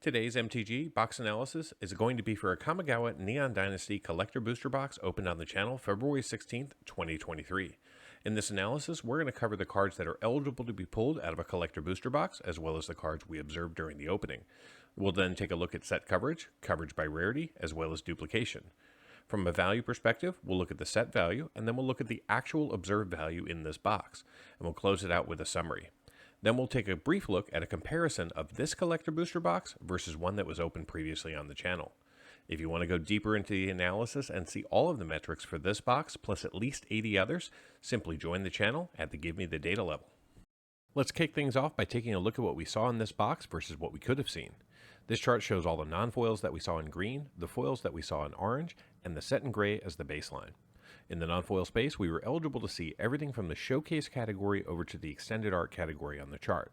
Today's MTG Box Analysis is going to be for a Kamigawa Neon Dynasty Collector Booster Box opened on the channel February 16th, 2023. In this analysis, we're going to cover the cards that are eligible to be pulled out of a Collector Booster Box, as well as the cards we observed during the opening. We'll then take a look at set coverage, coverage by rarity, as well as duplication. From a value perspective, we'll look at the set value, and then we'll look at the actual observed value in this box, and we'll close it out with a summary. Then we'll take a brief look at a comparison of this collector booster box versus one that was opened previously on the channel. If you want to go deeper into the analysis and see all of the metrics for this box, plus at least 80 others, simply join the channel at the Give Me the Data level. Let's kick things off by taking a look at what we saw in this box versus what we could have seen. This chart shows all the non-foils that we saw in green, the foils that we saw in orange, and the set in gray as the baseline. In the non-foil space, we were eligible to see everything from the showcase category over to the extended art category on the chart.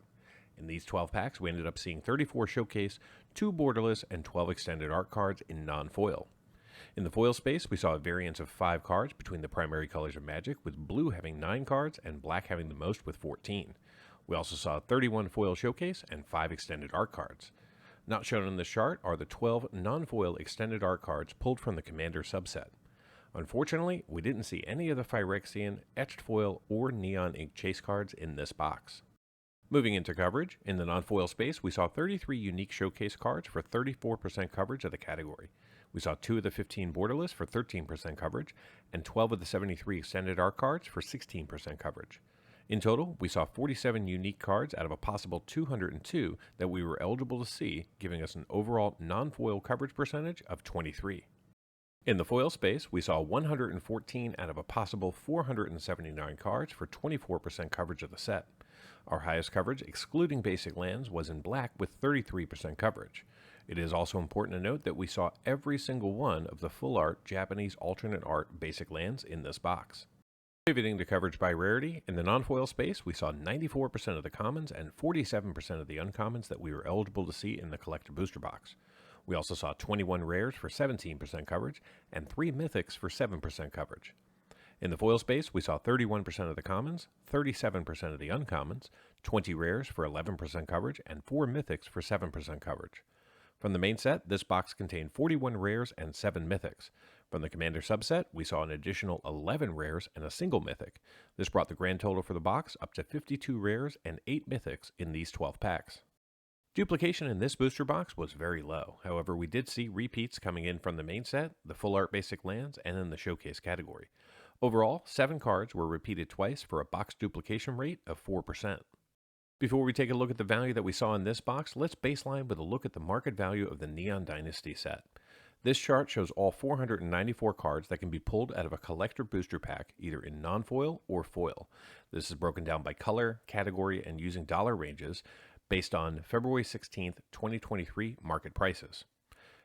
In these 12 packs, we ended up seeing 34 showcase, 2 borderless, and 12 extended art cards in non-foil. In the foil space, we saw a variance of 5 cards between the primary colors of Magic, with blue having 9 cards and black having the most with 14. We also saw 31 foil showcase and 5 extended art cards. Not shown in this chart are the 12 non-foil extended art cards pulled from the Commander subset. Unfortunately, we didn't see any of the Phyrexian, etched foil, or neon ink chase cards in this box. Moving into coverage, in the non-foil space, we saw 33 unique showcase cards for 34% coverage of the category. We saw 2 of the 15 borderless for 13% coverage, and 12 of the 73 extended art cards for 16% coverage. In total, we saw 47 unique cards out of a possible 202 that we were eligible to see, giving us an overall non-foil coverage percentage of 23. In the foil space, we saw 114 out of a possible 479 cards for 24% coverage of the set. Our highest coverage, excluding basic lands, was in black with 33% coverage. It is also important to note that we saw every single one of the full art Japanese alternate art basic lands in this box. Pivoting to coverage by rarity, in the non-foil space, we saw 94% of the commons and 47% of the uncommons that we were eligible to see in the collector booster box. We also saw 21 rares for 17% coverage and 3 mythics for 7% coverage. In the foil space, we saw 31% of the commons, 37% of the uncommons, 20 rares for 11% coverage, and 4 mythics for 7% coverage. From the main set, this box contained 41 rares and 7 mythics. From the Commander subset, we saw an additional 11 rares and a single mythic. This brought the grand total for the box up to 52 rares and 8 mythics in these 12 packs. Duplication in this booster box was very low. However, we did see repeats coming in from the main set, the full art basic lands, and in the showcase category. Overall, 7 cards were repeated twice for a box duplication rate of 4%. Before we take a look at the value that we saw in this box, let's baseline with a look at the market value of the Neon Dynasty set. This chart shows all 494 cards that can be pulled out of a collector booster pack, either in non-foil or foil. This is broken down by color, category, and using dollar ranges, based on February 16th, 2023 market prices.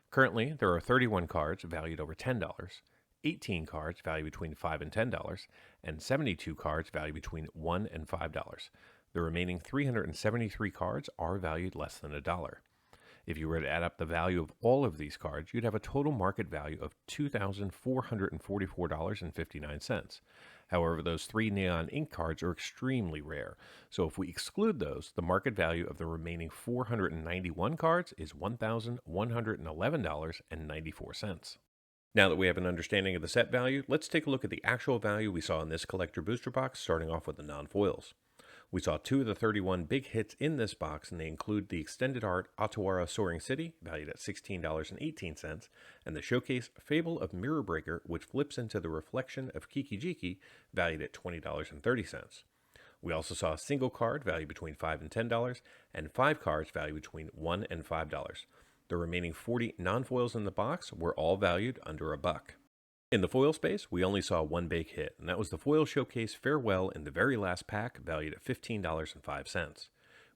Currently, there are 31 cards valued over $10, 18 cards valued between $5 and $10, and 72 cards valued between $1 and $5. The remaining 373 cards are valued less than $1. If you were to add up the value of all of these cards, you'd have a total market value of $2,444.59. However, those 3 neon ink cards are extremely rare, so if we exclude those, the market value of the remaining 491 cards is $1,111.94. Now that we have an understanding of the set value, let's take a look at the actual value we saw in this collector booster box, starting off with the non-foils. We saw 2 of the 31 big hits in this box, and they include the extended art Otawara Soaring City, valued at $16.18, and the showcase Fable of Mirror Breaker, which flips into the reflection of Kikijiki, valued at $20.30. We also saw a single card valued between $5 and $10, and 5 cards valued between $1 and $5. The remaining 40 non-foils in the box were all valued under $1. In the foil space, we only saw 1 big hit, and that was the foil showcase Farewell in the very last pack, valued at $15.05.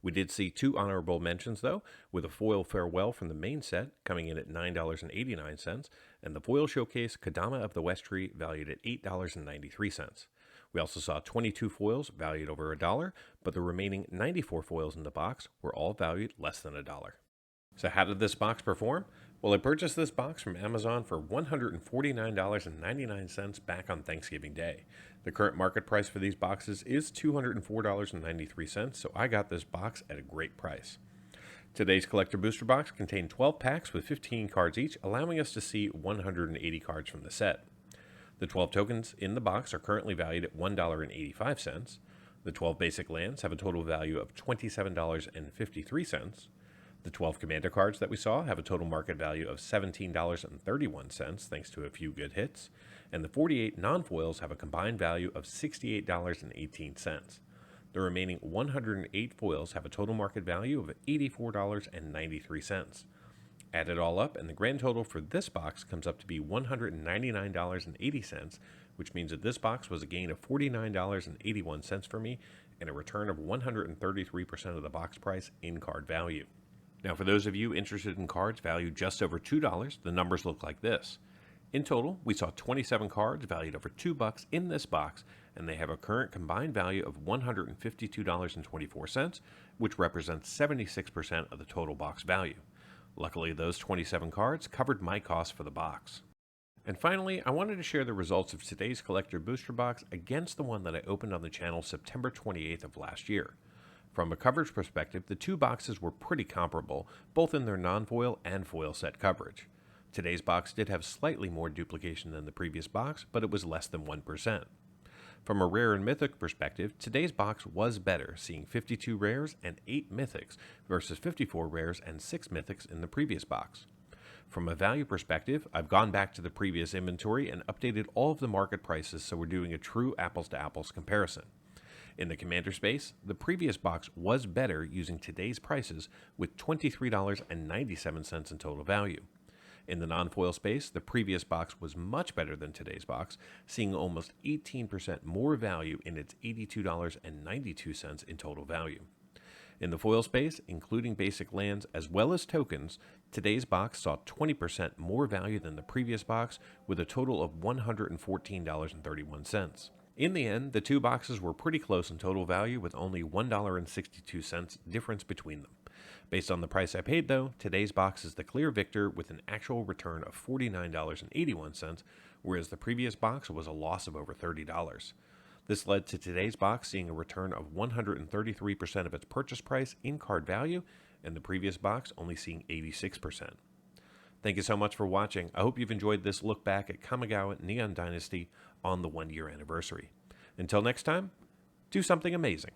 We did see 2 honorable mentions, though, with a foil Farewell from the main set coming in at $9.89, and the foil showcase Kadama of the West Tree, valued at $8.93. We also saw 22 foils valued over $1, but the remaining 94 foils in the box were all valued less than $1. So how did this box perform? Well, I purchased this box from Amazon for $149.99 back on Thanksgiving Day. The current market price for these boxes is $204.93, so I got this box at a great price. Today's Collector Booster Box contained 12 packs with 15 cards each, allowing us to see 180 cards from the set. The 12 tokens in the box are currently valued at $1.85. The 12 basic lands have a total value of $27.53. The 12 commander cards that we saw have a total market value of $17.31, thanks to a few good hits. And the 48 non-foils have a combined value of $68.18. The remaining 108 foils have a total market value of $84.93. Add it all up, and the grand total for this box comes up to be $199.80, which means that this box was a gain of $49.81 for me and a return of 133% of the box price in card value. Now, for those of you interested in cards valued just over $2, the numbers look like this. In total, we saw 27 cards valued over $2 in this box, and they have a current combined value of $152.24, which represents 76% of the total box value. Luckily, those 27 cards covered my cost for the box. And finally, I wanted to share the results of today's Collector Booster Box against the one that I opened on the channel September 28th of last year. From a coverage perspective, the two boxes were pretty comparable, both in their non-foil and foil set coverage. Today's box did have slightly more duplication than the previous box, but it was less than 1%. From a rare and mythic perspective, today's box was better, seeing 52 rares and 8 mythics versus 54 rares and 6 mythics in the previous box. From a value perspective, I've gone back to the previous inventory and updated all of the market prices so we're doing a true apples-to-apples comparison. In the commander space, the previous box was better using today's prices with $23.97 in total value. In the non-foil space, the previous box was much better than today's box, seeing almost 18% more value in its $82.92 in total value. In the foil space, including basic lands as well as tokens, today's box saw 20% more value than the previous box with a total of $114.31. In the end, the two boxes were pretty close in total value with only $1.62 difference between them. Based on the price I paid though, today's box is the clear victor with an actual return of $49.81, whereas the previous box was a loss of over $30. This led to today's box seeing a return of 133% of its purchase price in card value, and the previous box only seeing 86%. Thank you so much for watching. I hope you've enjoyed this look back at Kamigawa Neon Dynasty on the 1-year anniversary. Until next time, do something amazing.